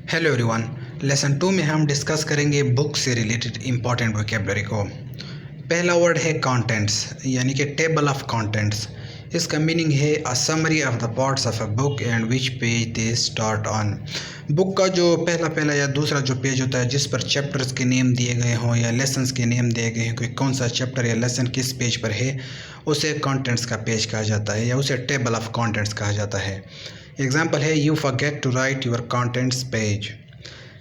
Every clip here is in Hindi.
Hello everyone. लेसन 2 में हम डिस्कस करेंगे बुक से रिलेटेड इंपॉर्टेंट वोकेबलरी को। पहला वर्ड है कंटेंट्स, यानी कि टेबल ऑफ कंटेंट्स। इसका मीनिंग है a summary of the parts of a book and which page they start on. Book का जो पहला या दूसरा जो पेज होता है जिस पर चैप्टर्स के नेम दिए गए हों या लेसन्स के नेम दिए गए हैं, कोई कौन सा चैप्टर या लेसन किस पेज पर है, उसे कंटेंट्स का पेज कहा जाता है या उसे टेबल ऑफ कंटेंट्स कहा जाता है। एग्जाम्पल है you forget to write your contents page.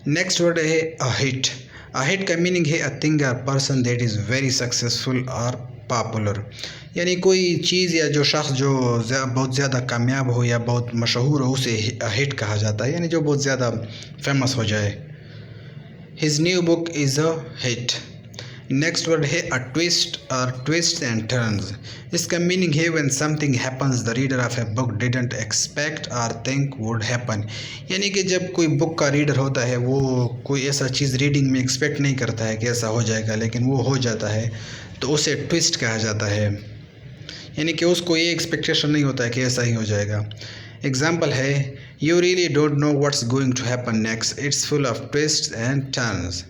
Next word है अ हिट। अ हिट का मीनिंग है a thing or person that is very successful or popular, यानी कोई चीज़ या जो शख्स जो बहुत ज़्यादा कामयाब हो या बहुत मशहूर हो उसे हिट कहा जाता है, यानी जो बहुत ज़्यादा फेमस हो जाए। His new book is a hit. Next word है अ ट्विस्ट और ट्विस्ट एंड टर्न्स। इसका मीनिंग है when something happens the reader of a book didn't expect और थिंक वुड हैपन, यानी कि जब कोई बुक का रीडर होता है वो कोई ऐसा चीज़ रीडिंग में एक्सपेक्ट नहीं करता है कि ऐसा हो जाएगा, लेकिन वो हो जाता है, तो उसे ट्विस्ट कहा जाता है। यानी कि उसको ये एक्सपेक्टेशन नहीं होता है कि ऐसा ही हो जाएगा। एग्जाम्पल है you really don't know what's going to happen next, it's full of twist and turns.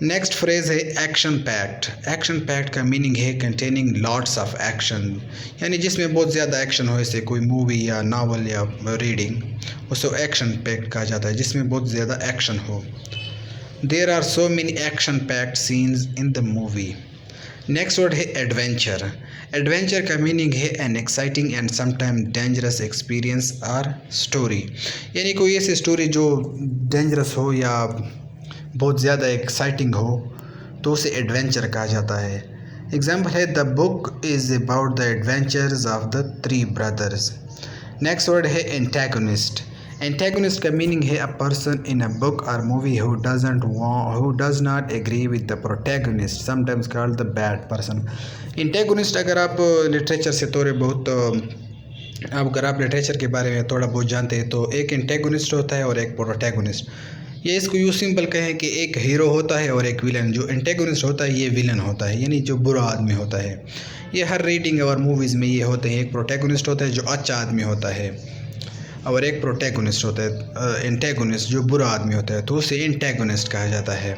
Next phrase है एक्शन पैक्ड। एक्शन पैक्ड का मीनिंग है कंटेनिंग लॉट्स ऑफ एक्शन, यानी जिसमें बहुत ज़्यादा एक्शन हो, जैसे कोई मूवी या नावल या रीडिंग, उसे एक्शन पैक्ड कहा जाता है जिसमें बहुत ज़्यादा एक्शन हो। There are so many action packed scenes in the movie. Next word है एडवेंचर। एडवेंचर का मीनिंग है an exciting and sometime dangerous experience or story, यानी कोई ऐसी स्टोरी जो डेंजरस हो या बहुत ज़्यादा एक्साइटिंग हो तो उसे एडवेंचर कहा जाता है। एग्जाम्पल है the book is about the adventures of the 3 brothers. Next word है एंटेगोनिस्ट। एंटेगोनिस्ट का मीनिंग है a person in a book और movie who does not agree with the protagonist, sometimes called the bad person. Antagonist अगर आप लिटरेचर से थोड़े बहुत अगर आप लिटरेचर के बारे में थोड़ा बहुत जानते हैं तो एक एंटेगोनिस्ट होता है और एक प्रोटैगनिस्ट। ये इसको यूँ सिंपल कहें कि एक हीरो होता है और एक विलन। जो एंटेगोनिस्ट होता है ये विलन होता है, यानी जो बुरा आदमी होता है। ये हर रीडिंग और मूवीज़ में ये होते हैं। एक प्रोटैगनिस्ट होता है जो अच्छा आदमी होता है और एक प्रोटैगनिस्ट होता है एंटेगोनिस्ट जो बुरा आदमी होता है, तो उसे एंटेगोनिस्ट कहा जाता है।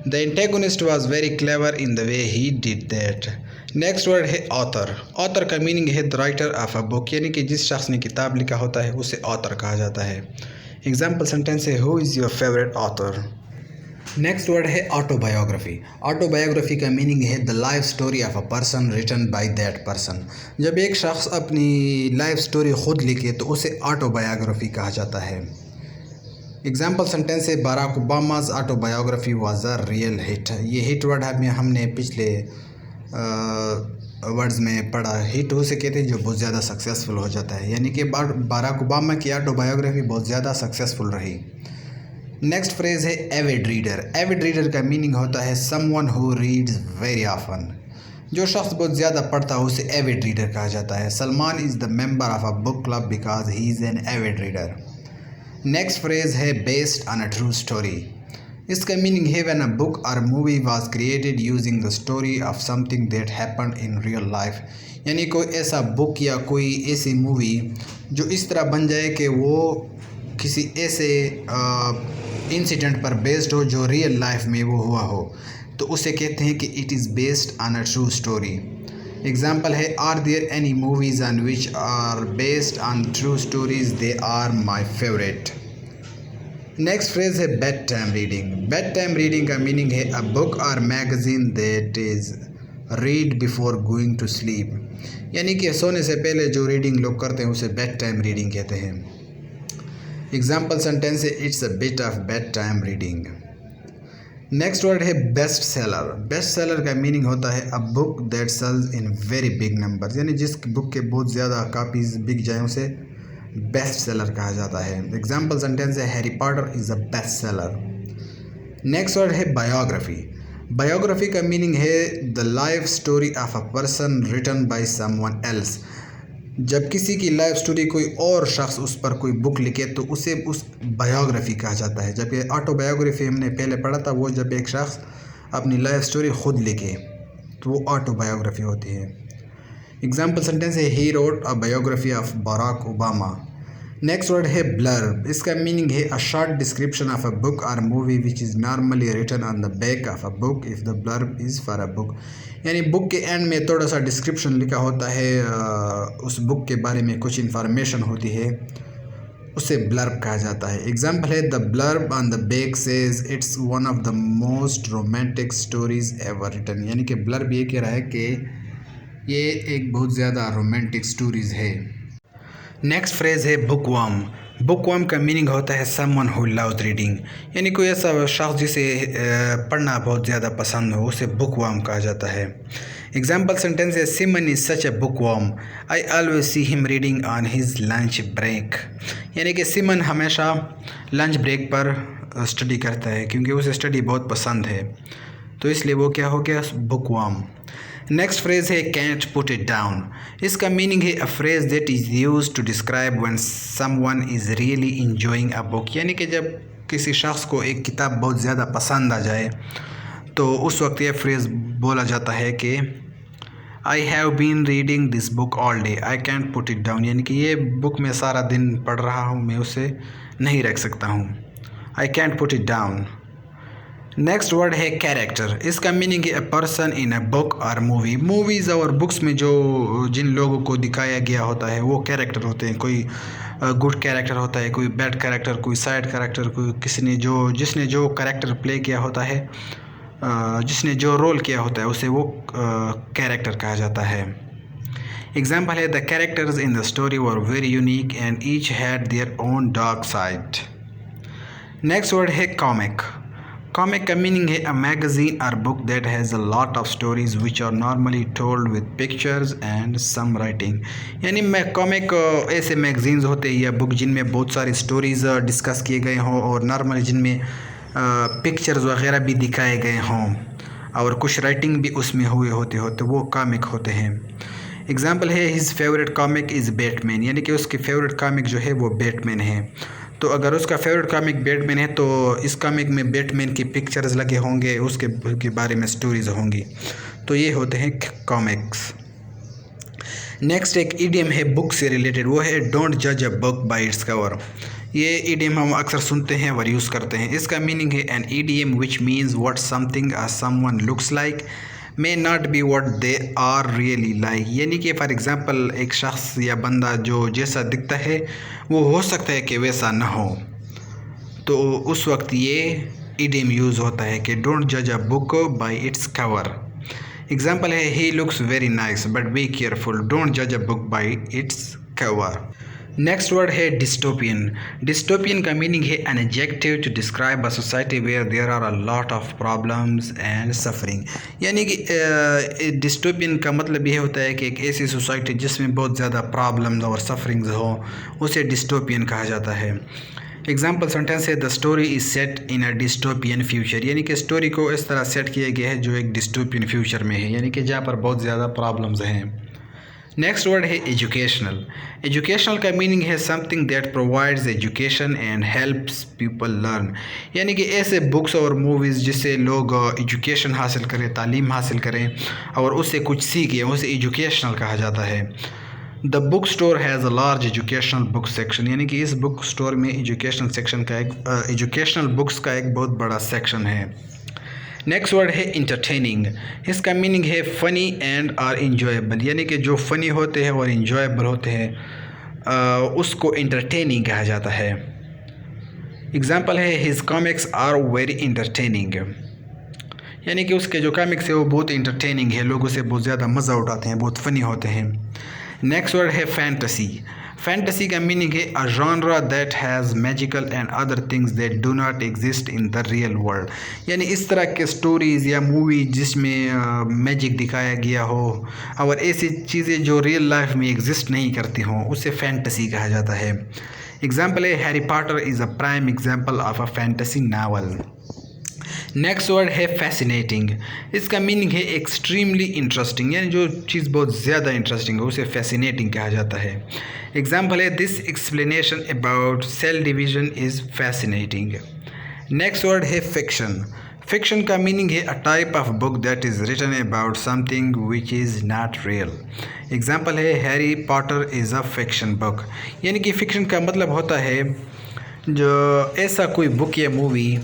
The antagonist was very clever in the way he did that. Next word है ऑथर। ऑथर का मीनिंग है the writer of a book, यानी कि जिस शख्स ने किताब लिखा होता है उसे ऑथर कहा जाता है। एग्जाम्पल सेंटेंस है who is your favourite author. Next word है ऑटोबायोग्राफी। ऑटोबायोग्राफी का मीनिंग है the life story of a person written by that person. जब एक शख्स अपनी लाइफ स्टोरी खुद लिखे तो उसे ऑटोबायोग्राफी कहा जाता है। एग्जाम्पल सेंटेंस है Barack Obama's autobiography was a real hit. ये हिट वर्ड हमने पिछले वर्ड्स में पढ़ा। हिट उसे कहते हैं जो बहुत ज़्यादा सक्सेसफुल हो जाता है, यानी कि बराक ओबामा की ऑटोबायोग्राफी बहुत ज़्यादा सक्सेसफुल रही। नेक्स्ट फ्रेज है एविड रीडर। एविड रीडर का मीनिंग होता है someone who reads very often. जो शख्स बहुत ज़्यादा पढ़ता है उसे एविड रीडर कहा जाता है। Salman is the member of a book club because he is an avid reader. Next phrase है based on a true story. इसका मीनिंग है व्हेन अ बुक और movie was created using the story of something that happened in real life, यानी कोई ऐसा बुक या कोई ऐसी मूवी जो इस तरह बन जाए कि वो किसी ऐसे इंसिडेंट पर बेस्ड हो जो रियल लाइफ में वो हुआ हो, तो उसे कहते हैं कि it is based on a true story. Example है are there any movies on which are based on true stories, they are my favourite. Next phrase है bed time reading. Bed time reading का मीनिंग है अ बुक और magazine that is read before going to sleep, यानी कि सोने से पहले जो रीडिंग लोग करते हैं उसे बेड टाइम रीडिंग कहते हैं। एग्जाम्पल सेंटेंस है it's a bit of bed time reading. Next word है बेस्ट सेलर। बेस्ट सेलर का मीनिंग होता है a book that sells in very big numbers, यानी जिस बुक के बहुत ज़्यादा कापीज़ बिक जाए उसे बेस्ट सेलर कहा जाता है। एग्जाम्पल सेंटेंस है Harry Potter is a best seller. Next word है बायोग्राफी। बायोग्राफी का मीनिंग है the life story of a person written by someone else. जब किसी की लाइफ स्टोरी कोई और शख्स उस पर कोई बुक लिखे तो उसे उस बायोग्राफी कहा जाता है। जबकि ऑटोबायोग्राफी हमने पहले पढ़ा था, वो जब एक शख्स अपनी लाइफ स्टोरी खुद लिखे तो वो ऑटोबायोग्राफी होती है। एग्जाम्पल सेंटेंस है he wrote a biography of Barack Obama. Next word है ब्लर्ब। इसका मीनिंग है a short description of a book और movie which is normally written on the back of a book if the blurb is for a book. यानी बुक के एंड में थोड़ा सा डिस्क्रिप्शन लिखा होता है, उस बुक के बारे में कुछ इन्फॉर्मेशन होती है, उसे ब्लर्ब कहा जाता है। एग्जाम्पल है the blurb on the back says it's one of the most romantic stories ever written. यानी कि ब्लर्ब ये कह रहा है कि ये एक बहुत ज़्यादा रोमांटिक स्टोरीज़ है। नेक्स्ट फ्रेज़ है बुकवर्म। बुकवर्म का मीनिंग होता है समवन हु लव्स रीडिंग, यानी कोई ऐसा शख्स जिसे पढ़ना बहुत ज़्यादा पसंद हो, उसे बुकवर्म कहा जाता है। एग्जाम्पल सेंटेंस है Simon is such a bookworm, I always see him reading on his lunch break. यानी कि सिमन हमेशा लंच ब्रेक पर स्टडी करता है क्योंकि उसे स्टडी बहुत पसंद है, तो इसलिए वो क्या हो गया, बुकवर्म। नेक्स्ट फ्रेज़ है कैंट पुट इट डाउन। इसका मीनिंग है a phrase that is use to describe when someone is really enjoying a book. यानी कि जब किसी शख्स को एक किताब बहुत ज़्यादा पसंद आ जाए तो उस वक्त यह फ्रेज़ बोला जाता है कि I have been reading this book all day I can't put it down. यानी कि ये बुक मैं सारा दिन पढ़ रहा हूँ, मैं उसे नहीं रख सकता हूँ, आई can't put it down. Next word है कैरेक्टर। इसका मीनिंग है a person in a book और मूवी। मूवीज़ और बुक्स में जो जिन लोगों को दिखाया गया होता है वो कैरेक्टर होते हैं। कोई गुड कैरेक्टर होता है, कोई बैड कैरेक्टर, कोई साइड कैरेक्टर, कोई जिसने जो कैरेक्टर प्ले किया होता है, जिसने जो रोल किया होता है उसे वो कैरेक्टर कहा जाता है। एग्जाम्पल है the characters in the story were very unique and each had their own dark side. Next word है कॉमिक। कॉमिक का मीनिंग है a magazine or book that has a lot of stories which are normally told with pictures and some writing. यानी कॉमिक ऐसे मैगजीन्स होते हैं या बुक जिनमें बहुत सारी स्टोरीज डिस्कस किए गए हों और नॉर्मली जिनमें पिक्चर्स वगैरह भी दिखाए गए हों और कुछ राइटिंग भी उसमें हुए होते वो कॉमिक होते हैं। एग्जाम्पल है his favourite comic is Batman. यानी कि उसकी फेवरेट कॉमिक जो है वो बैटमैन है। तो अगर उसका फेवरेट कॉमिक बैटमैन है तो इस कॉमिक में बैटमैन की पिक्चर्स लगे होंगे, उसके बारे में स्टोरीज होंगी। तो ये होते हैं कॉमिक्स। नेक्स्ट एक इडियम है बुक से रिलेटेड, वो है डोंट जज a book by its cover. ये इडियम हम अक्सर सुनते हैं और यूज़ करते हैं। इसका मीनिंग है an idiom which means what something और someone looks like may not be what they are really like. यानी कि फॉर एग्ज़ाम्पल एक शख्स या बंदा जो जैसा दिखता है वो हो सकता है कि वैसा ना हो, तो उस वक्त ये इडियम यूज़ होता है कि डोंट जज a book by its cover. Example है he looks very nice but be careful, don't जज a book by its cover. Next word है डिस्टोपियन। डिस्टोपियन का मीनिंग है an adjective to describe a society where there are a lot of problems and suffering. यानी कि डिस्टोपियन का मतलब ये होता है कि एक ऐसी सोसाइटी जिसमें बहुत ज़्यादा प्रॉब्लम्स और सफरिंग्स हो, उसे डिस्टोपियन कहा जाता है। एग्जाम्पल सेंटेंस है the story is set in a dystopian future. यानी कि स्टोरी को इस तरह सेट किया गया है जो एक डिस्टोपियन फ्यूचर में है, यानी कि जहाँ पर बहुत ज़्यादा प्रॉब्लम्स हैं। नेक्स्ट वर्ड है एजुकेशनल। एजुकेशनल का मीनिंग है something that provides education and helps people learn. यानी कि ऐसे बुक्स और मूवीज़ जिससे लोग एजुकेशन हासिल करें, तालीम हासिल करें और उससे कुछ सीखें, उसे एजुकेशनल कहा जाता है। The book store has a large educational book section. यानी कि इस बुक स्टोर में एजुकेशनल सेक्शन का एजुकेशनल बुक्स का एक बहुत बड़ा सेक्शन है। नेक्स्ट वर्ड है इंटरटेनिंग। इसका मीनिंग है फ़नी एंड आर इंजॉयबल। यानी कि जो फ़नी होते हैं और इंजॉयबल होते हैं उसको इंटरटेनिंग कहा जाता है। एग्जाम्पल है his comics are very entertaining. यानी कि उसके जो कॉमिक्स है वो बहुत इंटरटेनिंग है, लोग उसे बहुत ज़्यादा मज़ा उठाते हैं, बहुत फ़नी होते हैं। नेक्स्ट वर्ड है फैंटेसी। फैंटेसी का मीनिंग है a genre that has magical and other things that do not exist in the real world. यानी इस तरह के स्टोरीज़ या मूवी जिसमें मैजिक दिखाया गया हो और ऐसी चीज़ें जो रियल लाइफ में एग्जिस्ट नहीं करती हों, उसे फैंटेसी कहा जाता है। एग्जाम्पल है Harry Potter is a prime example of a fantasy novel. Next word है फैसिनेटिंग। इसका मीनिंग है एक्सट्रीमली इंटरेस्टिंग। यानी जो चीज़ बहुत ज़्यादा इंटरेस्टिंग है उसे फैसिनेटिंग कहा जाता है। एग्जाम्पल है this explanation about cell division is fascinating. Next word है फिक्शन। फिक्शन का मीनिंग है a type of book that is written about something which is not real. Example है Harry Potter is a fiction book. यानी कि फ़िक्शन का मतलब होता है जो ऐसा कोई बुक या मूवी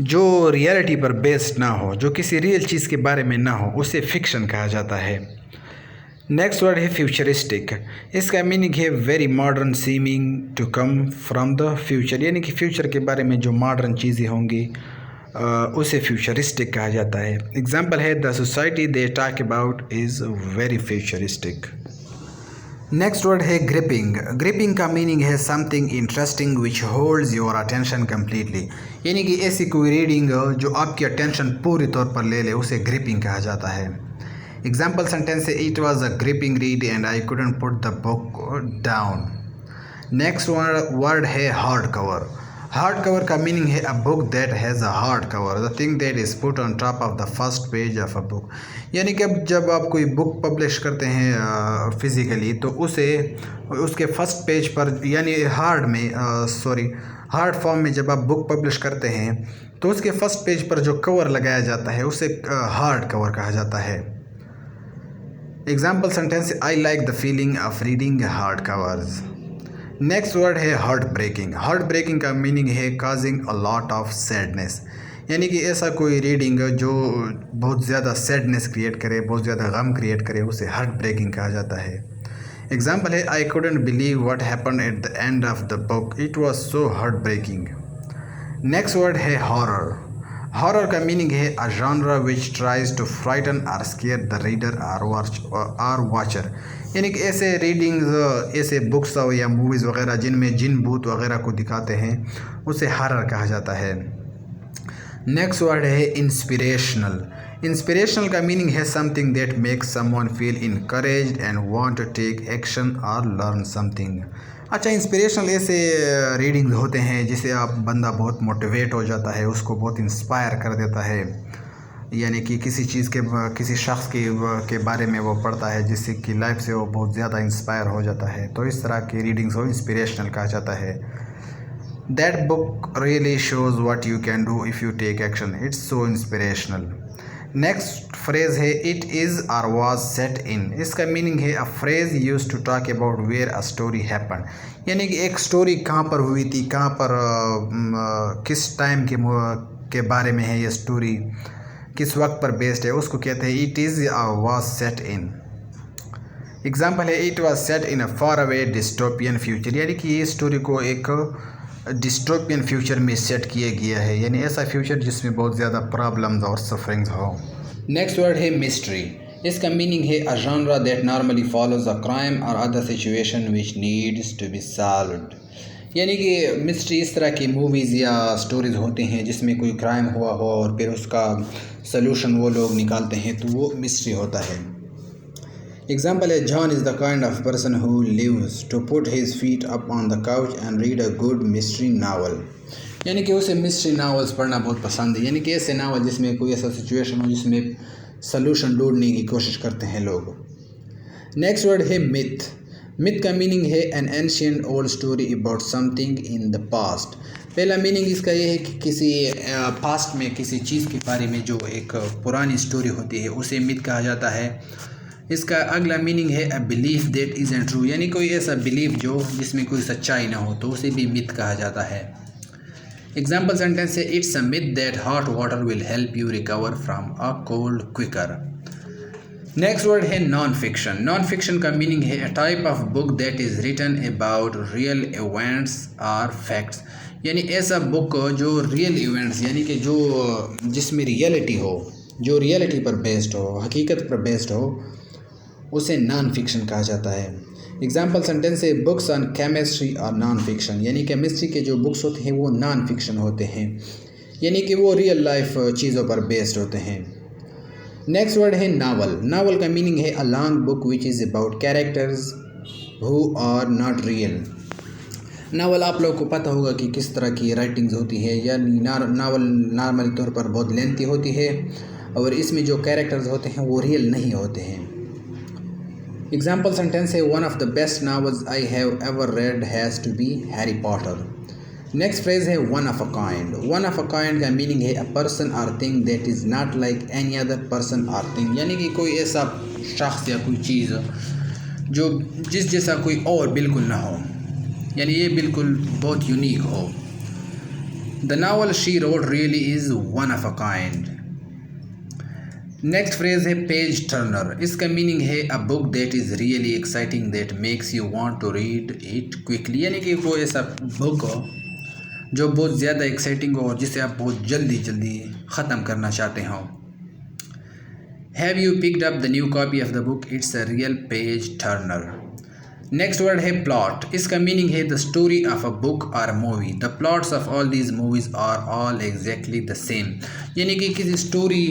जो रियलिटी पर बेस्ड ना हो, जो किसी रियल चीज़ के बारे में ना हो, उसे फ़िक्शन कहा जाता है। नेक्स्ट वर्ड है फ्यूचरिस्टिक। इसका मीनिंग है very modern seeming to come from the future. यानी कि फ्यूचर के बारे में जो मॉडर्न चीज़ें होंगी उसे फ्यूचरिस्टिक कहा जाता है। एग्जाम्पल है the society they talk about is very futuristic. Next word है ग्रिपिंग। ग्रिपिंग का मीनिंग है something interesting which holds your attention completely. यानी कि ऐसी कोई रीडिंग जो आपकी अटेंशन पूरी तौर पर ले ले, उसे ग्रिपिंग कहा जाता है। एग्जाम्पल सेंटेंस है it was a gripping read and I couldn't put the book down. Next word है हार्ड कवर। हार्ड कवर का मीनिंग है a book that has a hard cover, the thing that is put on top of the first page of a book. यानी कि जब आप कोई बुक पब्लिश करते हैं फिज़िकली, तो उसे उसके फर्स्ट पेज पर यानी हार्ड फॉर्म में जब आप बुक पब्लिश करते हैं तो उसके फर्स्ट पेज पर जो कवर लगाया जाता है उसे हार्ड कवर कहा जाता है। Example sentence I like the feeling of reading hard covers. Next word है हार्ट ब्रेकिंग। हार्ट ब्रेकिंग का मीनिंग है causing a lot of sadness. यानी कि ऐसा कोई रीडिंग जो बहुत ज़्यादा सैडनेस क्रिएट करे, बहुत ज़्यादा गम क्रिएट करे, उसे हार्ट ब्रेकिंग कहा जाता है। एग्जाम्पल है I couldn't believe what happened at the end of the book, it was so heartbreaking. Next word है हॉरर। हॉरर का मीनिंग है a genre which tries to frighten और स्केयर द रीडर और वॉचर। यानी कि ऐसे रीडिंग्स, ऐसे बुक्स या मूवीज़ वगैरह जिनमें जिन भूत वगैरह को दिखाते हैं, उसे हॉरर कहा जाता है। नेक्स्ट वर्ड है इंस्पिरेशनल। इंस्पिरेशनल का मीनिंग है something that makes someone feel encouraged and want to take action or learn something. अच्छा, इंस्पिरेशनल ऐसे रीडिंग्स होते हैं जिसे आप बंदा बहुत मोटिवेट हो जाता है, उसको बहुत इंस्पायर कर देता है। यानी कि किसी चीज़ के किसी शख्स के बारे में वो पढ़ता है जिससे कि लाइफ से वो बहुत ज़्यादा इंस्पायर हो जाता है, तो इस तरह की रीडिंग्स को इंस्पिरेशनल कहा जाता है। That book really shows what you can do if you take action, it's so inspirational. Next phrase है इट इज़ और वाज सेट इन। इसका मीनिंग है a phrase use to talk about where a story happen. यानी कि एक स्टोरी कहाँ पर हुई थी, कहाँ पर किस टाइम के बारे में है, ये स्टोरी किस वक्त पर बेस्ड है, उसको कहते हैं it is was set in. Example है it was set in a far away dystopian future. यानी कि ये स्टोरी को एक डिस्टोपियन फ्यूचर में सेट किया गया है, यानी ऐसा फ्यूचर जिसमें बहुत ज़्यादा प्रॉब्लम्स और सफरिंग्स हो। नेक्स्ट वर्ड है मिस्ट्री। इसका मीनिंग है a genre that normally follows a crime और other situation which needs to be solved. यानी कि मिस्ट्री इस तरह की मूवीज़ या स्टोरीज़ होते हैं जिसमें कोई क्राइम हुआ हो और फिर उसका सलूशन वो लोग निकालते हैं, तो वो मिस्ट्री होता है। एग्जाम्पल है John is the kind of person who lives to put his feet up on the couch and read a good mystery novel. यानी कि उसे मिस्ट्री नावल्स पढ़ना बहुत पसंद है, यानी कि ऐसे नावल जिसमें कोई ऐसा सिचुएशन हो जिसमें सलूशन ढूंढने की कोशिश करते हैं लोग। नेक्स्ट वर्ड है मिथ। मिथ का मीनिंग है N ancient old story about something in the past. पहला मीनिंग इसका ये है कि किसी पास्ट में किसी चीज़ के बारे में जो एक पुरानी स्टोरी होती है उसे मिथ कहा जाता है। इसका अगला मीनिंग है a belief that isn't true. यानी कोई ऐसा बिलीफ जो जिसमें कोई सच्चाई ना हो, तो उसे भी मिथ कहा जाता है। एग्जाम्पल सेंटेंस है it's a myth that hot water will help you recover from a cold quicker. Next word है नॉन फिक्शन। नॉन फिक्शन का मीनिंग है a type of book that is written about real events or facts. यानी ऐसा बुक जो रियल इवेंट्स यानी कि जो जिसमें रियलिटी हो, जो रियलिटी पर बेस्ड हो, हकीकत पर बेस्ड हो, उसे नॉन फिक्शन कहा जाता है। एग्जाम्पल सेंटेंस है बुक्स ऑन केमिस्ट्री और नॉन फिक्शन। यानी केमिस्ट्री के जो बुक्स होते हैं वो नॉन फिक्शन होते हैं, यानी कि वो रियल लाइफ चीज़ों पर बेस्ड होते हैं। नेक्स्ट वर्ड है नावल। नावल का मीनिंग है a long book which is about characters who are not real. Novel आप लोगों को पता होगा कि किस तरह की राइटिंग्स होती है, यानी नावल नॉर्मल तौर पर बहुत लेंथी होती है और इसमें जो कैरेक्टर्स होते हैं वो रियल नहीं होते हैं। एग्जाम्पल सेंटेंस है one of the best novels I have ever read has to be Harry Potter. Next phrase है one of a kind. One of a kind का मीनिंग है अ पर्सन और thing that is not like any other person और थिंग, यानी कि कोई ऐसा शख्स या कोई चीज़ जो जिस जैसा कोई और बिल्कुल ना हो, यानी ये बिल्कुल बहुत यूनिक हो। The novel she wrote really is one of a kind. Next phrase है पेज टर्नर। इसका मीनिंग है a book that is really exciting that makes you want to read it quickly, यानी कि कोई ऐसा बुक हो जो बहुत ज़्यादा एक्साइटिंग हो और जिसे आप बहुत जल्दी ख़त्म करना चाहते हो। Have you picked up the new copy of the book, it's a real page turner. Next word है प्लॉट। इसका मीनिंग है the story of a book और movie. The plots of all these movies are all exactly the same, यानी कि किसी स्टोरी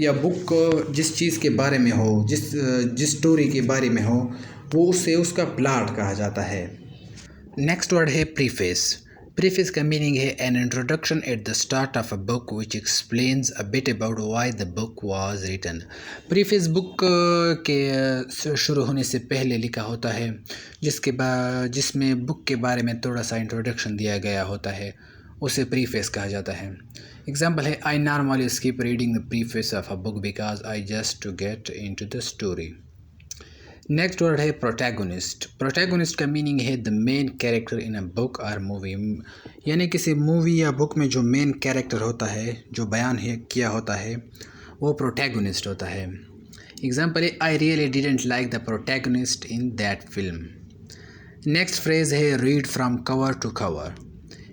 या बुक को जिस चीज़ के बारे में हो, जिस स्टोरी के बारे में हो, वो उसका प्लॉट कहा जाता है। नेक्स्ट वर्ड है प्रीफेस। प्रीफेस का मीनिंग है an introduction at the start of a book which explains a bit about why the book was written. Preface book के शुरू होने से पहले लिखा होता है, जिसमें बुक के बारे में थोड़ा सा इंट्रोडक्शन दिया गया होता है, उसे प्रीफेस कहा जाता है। एग्जाम्पल है I normally skip reading the preface of a book because I just to get into the story. Next word है प्रोटैगोनिस्ट। प्रोटैगोनिस्ट का मीनिंग है the main character in a book और मूवी, यानी किसी मूवी या बुक में जो मेन कैरेक्टर होता है, जो बयान किया होता है, वो प्रोटैगोनिस्ट होता है। एग्जाम्पल है I really didn't like the protagonist in that film. Next phrase है read from cover to cover.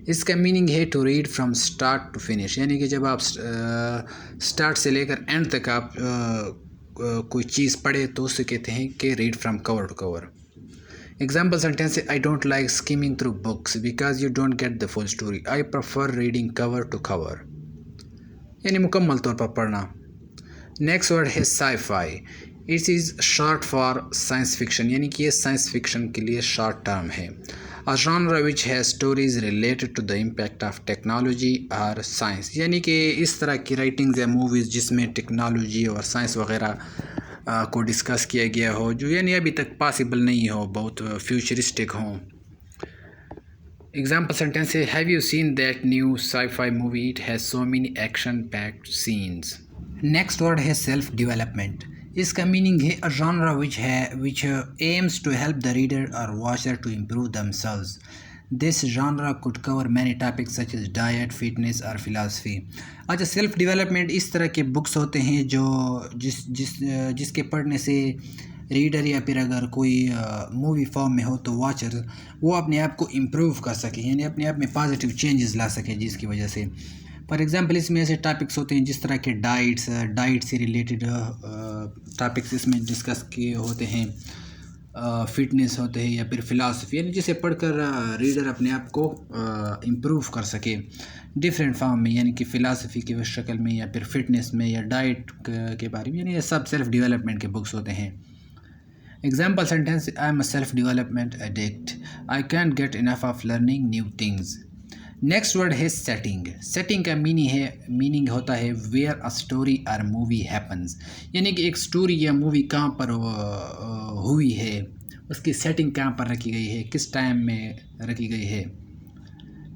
इसका मीनिंग है to read from start to finish, यानी कि जब आप स्टार्ट से लेकर एंड तक आप कोई चीज़ पढ़े तो उसे कहते हैं कि read from cover to cover. Example sentence है I don't like skimming through books because you don't get the full story, I prefer reading cover to cover, यानी मुकम्मल तौर पर पढ़ना। नेक्स्ट वर्ड है sci-fi. It is short for science fiction, यानी कि ये साइंस फिक्शन के लिए शॉर्ट टर्म है। A genre which has stories related to the impact of technology or science, यानी कि इस तरह की राइटिंग्स या मूवीज़ जिसमें टेक्नोलॉजी और साइंस वगैरह को डिस्कस किया गया हो, जो यानी अभी तक पॉसिबल नहीं हो, बहुत फ्यूचरिस्टिक हो। एग्जाम्पल सेंटेंस है have you seen that new sci-fi movie, it has so many action packed scenes. Next word है सेल्फ डेवलपमेंट। इसका मीनिंग है अ genre which aims to help the reader or watcher to improve themselves. This genre could cover many topics such as diet, fitness और philosophy. अच्छा, सेल्फ डेवलपमेंट इस तरह के बुक्स होते हैं जो जिसके पढ़ने से रीडर या फिर अगर कोई मूवी फॉर्म में हो तो वॉचर वो अपने आप को इम्प्रूव कर सके, यानी अपने आप में पॉजिटिव चेंजेस ला सके, जिसकी वजह से फॉर एग्ज़ाम्पल इसमें ऐसे टॉपिक्स होते हैं जिस तरह के डाइट से रिलेटेड टॉपिक्स इसमें डिस्कस किए होते हैं, फिटनेस होते हैं या फिर फ़िलासफ़ी, यानी जिसे पढ़कर रीडर अपने आप को इम्प्रूव कर सके डिफरेंट फॉर्म में, यानी कि फ़िलासफ़ी की शक्ल में या फिर फिटनेस में या डाइट के बारे में, यानी ये सब सेल्फ डेवलपमेंट के बुक्स होते हैं। Example sentence I am a self development addict, I can't get enough of learning new things. Next word है सेटिंग। सेटिंग का मीनिंग होता है वेयर अ स्टोरी और मूवी हैपन्स, यानी कि एक स्टोरी या मूवी कहाँ पर हुई है, उसकी सेटिंग कहाँ पर रखी गई है, किस टाइम में रखी गई है।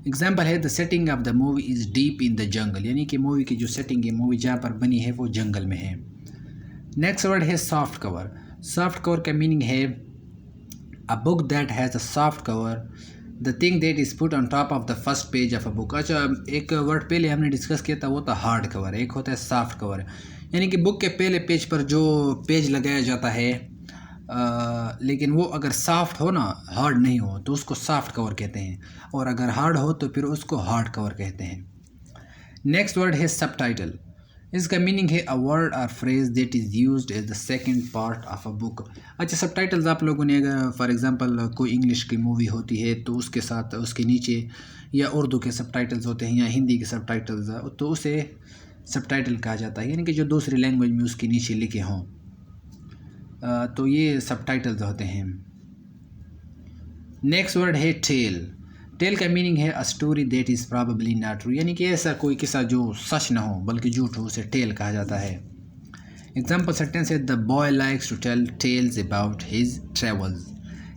एग्जाम्पल है the setting of the movie is deep in the jungle, यानी कि मूवी की जो सेटिंग है, मूवी जहाँ पर बनी है वो जंगल में है। नेक्स्ट वर्ड है सॉफ्ट कवर। सॉफ्ट कवर का मीनिंग है a book that has a soft cover, the thing that is put on top of the first page of a book. अच्छा, एक वर्ड पहले हमने डिस्कस किया था, वो था हार्ड कवर, एक होता है सॉफ्ट कवर, यानी कि बुक के पहले पेज पर जो पेज लगाया जाता है लेकिन वो अगर सॉफ्ट हो ना, हार्ड नहीं हो, तो उसको सॉफ्ट कवर कहते हैं, और अगर हार्ड हो तो फिर उसको हार्ड कवर कहते हैं। नेक्स्ट वर्ड है सबटाइटल। इसका मीनिंग है a word or phrase that is used as the second part of a book. अच्छा, सबटाइटल्स आप लोगों ने अगर फॉर एग्जांपल कोई इंग्लिश की मूवी होती है तो उसके साथ उसके नीचे या उर्दू के सबटाइटल्स होते हैं या हिंदी के सबटाइटल्स, तो उसे सबटाइटल कहा जाता है, यानी कि जो दूसरी लैंग्वेज में उसके नीचे लिखे हों, तो ये सबटाइटल्स होते हैं। नेक्स्ट वर्ड है टेल। टेल का मीनिंग है a story that is probably not true, यानी कि ऐसा कोई किस्सा जो सच ना हो बल्कि झूठ हो, उसे टेल कहा जाता है। एग्जाम्पल सेंटेंस है the boy likes to tell tales about his travels.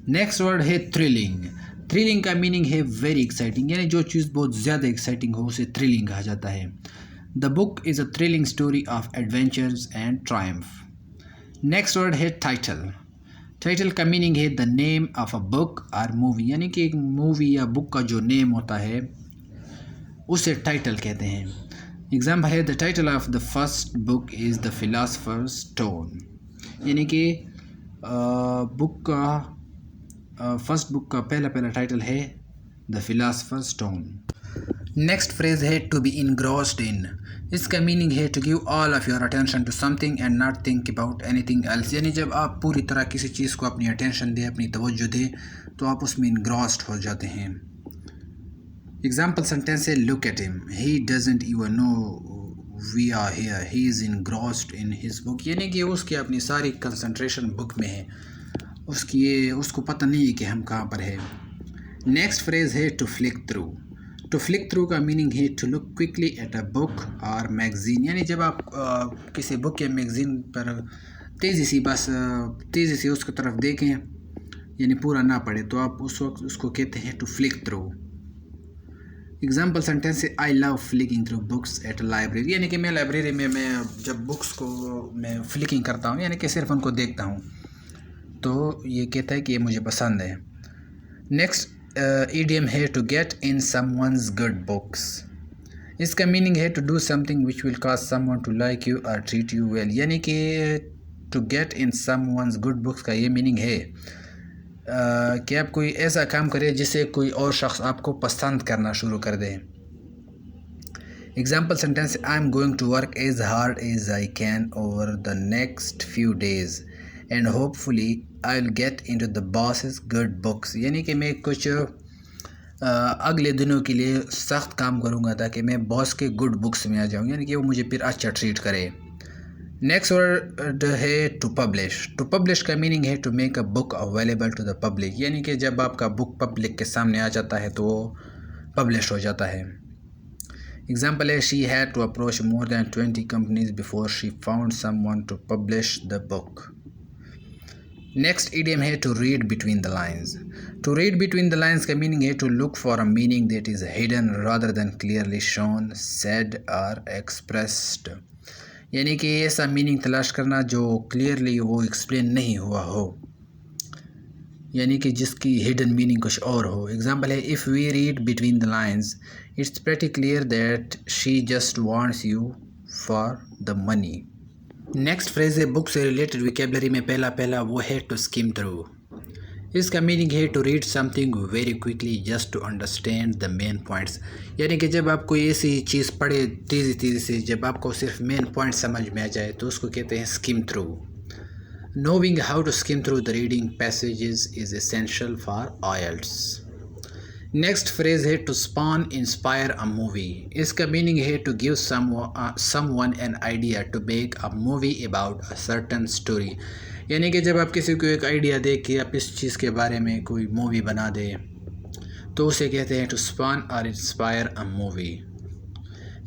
Next word है थ्रिलिंग। थ्रिलिंग का मीनिंग है वेरी एक्साइटिंग, यानी जो चीज़ बहुत ज़्यादा एक्साइटिंग हो उसे थ्रिलिंग कहा जाता है। The book is a thrilling story of adventures and Triumph. Next word है टाइटल। टाइटल का मीनिंग है the name of a book और मूवी, यानी कि एक मूवी या बुक का जो नेम होता है उसे टाइटल कहते हैं। एग्जाम्पल है the title of the first book is the philosopher's stone, यानी कि बुक का फर्स्ट बुक का पहला टाइटल है the philosopher's stone. Next phrase है टू बी इनग्रॉस्ड इन। इसका मीनिंग है to give all of your attention to something and not think about anything else, यानी जब आप पूरी तरह किसी चीज़ को अपनी अटेंशन दें, अपनी तवज्जो दें, तो आप उसमें इनग्रॉस्ड हो जाते हैं। एग्जाम्पल सेंटेंस है look at him, he doesn't even know we are here, he is engrossed in his book, यानी कि उसकी अपनी सारी कंसंट्रेशन बुक में है, उसको पता नहीं है कि हम कहाँ पर है। नेक्स्ट फ्रेज है to flick through. To flick through का मीनिंग है to look quickly at a book और मैगज़ीन, यानी जब आप किसी बुक या मैगज़ीन पर तेज़ी से उसकी तरफ देखें, यानी पूरा ना पढ़े, तो आप उस वक्त उसको कहते हैं to flick through. Example sentence है I love flicking through books at library, यानी कि मैं लाइब्रेरी में मैं जब बुक्स को मैं फ्लिकिंग करता हूँ, यानी कि सिर्फ उनको देखता हूँ, तो ये कहता है कि ये मुझे पसंद है। नेक्स्ट इडियम है to get in someone's good books. इसका मीनिंग है to do something which will cause someone to like you और ट्रीट यू वेल, यानी कि to get in someone's good books का ये मीनिंग है कि आप कोई ऐसा काम करें जिससे कोई और शख्स आपको पसंद करना शुरू कर दे। Example sentence I am going to work as hard as I can over the next few days and hopefully I will get into the boss's good books, यानी कि मैं कुछ अगले दिनों के लिए सख्त काम करूँगा ताकि मैं बॉस के गुड बुक्स में आ जाऊँ, यानी कि वो मुझे फिर अच्छा ट्रीट करे। नेक्स्ट वर्ड है टू पब्लिश। टू पब्लिश का मीनिंग है to make a book available to the public, यानी कि जब आपका बुक पब्लिक के सामने आ जाता है तो वो पब्लिश हो जाता है। एग्जाम्पल है she had to approach more than 20 companies before she found someone to publish the book. Next idiom है to read between the lines. To read between the lines का मीनिंग है to look for a meaning that is hidden rather than clearly shown, said और एक्सप्रेस्ड, यानी कि ऐसा मीनिंग तलाश करना जो क्लियरली वो एक्सप्लेन नहीं हुआ हो, यानी कि जिसकी हिडन मीनिंग कुछ और हो। एग्जाम्पल है if we read between the lines it's pretty clear that she just wants you for the money. Next phrase है बुक से रिलेटेड विकेबलरी में पहला वो है टू स्किम थ्रू। इसका मीनिंग है to read something very quickly just to understand the main points, यानी कि जब आप कोई ऐसी चीज़ पढ़े तेज़ी से, जब आपको सिर्फ मेन पॉइंट समझ में आ जाए तो उसको कहते हैं skim through. Knowing how to skim through the reading passages is essential for IELTS। Next phrase है to spawn inspire a movie. इसका मीनिंग है to give someone an idea to make a movie about a certain story, यानी कि जब आप किसी को एक आइडिया दे कि आप इस चीज़ के बारे में कोई मूवी बना दें तो उसे कहते हैं टू स्पॉन और इंस्पायर अ मूवी।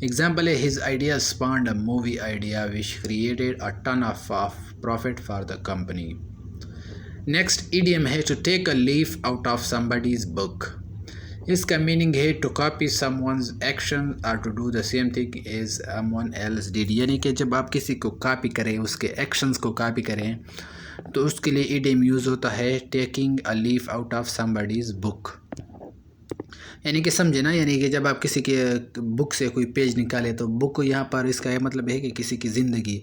एग्जाम्पल है his idea spawned a movie idea which created a ton of profit for the company. Next idiom है to take a leaf out of somebody's book. इसका मीनिंग है टू कॉपी समवन्स एक्शन और to do the same thing as someone else did, यानी कि जब आप किसी को कॉपी करें, उसके एक्शंस को कॉपी करें, तो उसके लिए इडियम यूज़ होता है taking a leaf out of somebody's book, यानी कि समझे ना, यानी कि जब आप किसी के बुक से कोई पेज निकाले तो बुक यहाँ पर इसका ये मतलब है कि किसी की ज़िंदगी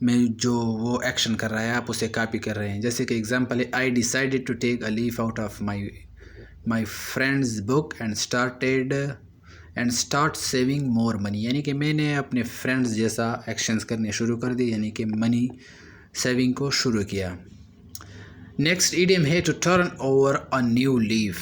में जो वो एक्शन कर रहा है आप उसे कॉपी कर रहे हैं। जैसे कि एग्जांपल है I decided to take a leaf out of my friend's book and start saving more money, यानी कि मैंने अपने फ्रेंड्स जैसा एक्शंस करने शुरू कर दिए, यानी कि मनी सेविंग को शुरू किया। नेक्स्ट इडियम है to turn over a new leaf.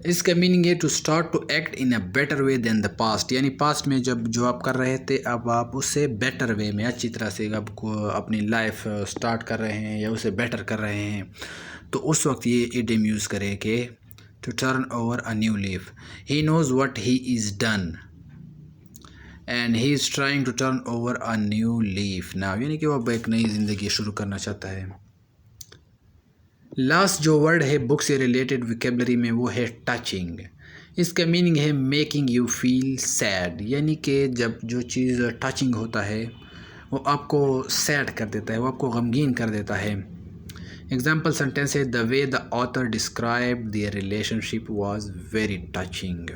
इसका मीनिंग है to start to act in a better way than the past, यानी पास्ट में जब जो आप कर रहे थे अब आप उससे बेटर वे में अच्छी तरह से आपको अपनी लाइफ स्टार्ट कर रहे हैं या उसे बेटर कर रहे हैं, तो उस वक्त ये इडियम यूज़ करें कि to turn over a new leaf. He knows what he is done and he is trying to turn over a new leaf now, यानी कि वो अब एक नई ज़िंदगी शुरू करना चाहता है। लास्ट जो वर्ड है बुक से रिलेटेड विकेबलरी में वो है टचिंग। इसका मीनिंग है मेकिंग यू फील सैड, यानी कि जब जो चीज़ टचिंग होता है वो आपको सैड कर देता है, वो आपको गमगीन कर देता है। एग्जाम्पल सेंटेंस है the way the author describe their relationship was very touching.